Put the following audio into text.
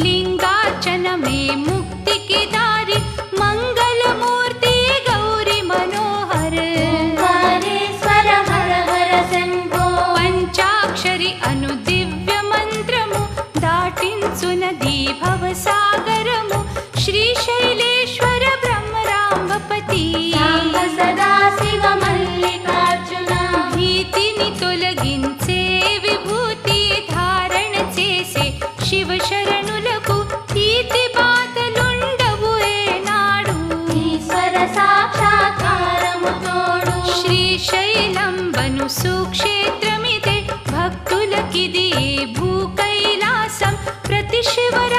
लिंगार्चनमे मुक्तिकी दारी मंगलमूर्ति गौरी मनोहर ओंकारेश्वर हर हर शंभो पंचाक्षरी अनुदिव्य मंत्रमु दाटिंचुनदी भवसागरमु श्रीशैलेश्वर ब्रह्मरांबपति सांब सदा शिव मल्लिकार्जुन भीतिनि तొలగించే విభూతి ధారణ చేసే శివ శరణులకు తీతి బాధలుండవు ఏనాడు ఈశ్వర సాక్షాత్కారము తోడు శ్రీశైలంబను సుక్షేత్రమిదే భక్తులకిది భూ కైలాసం ప్రతి శివరా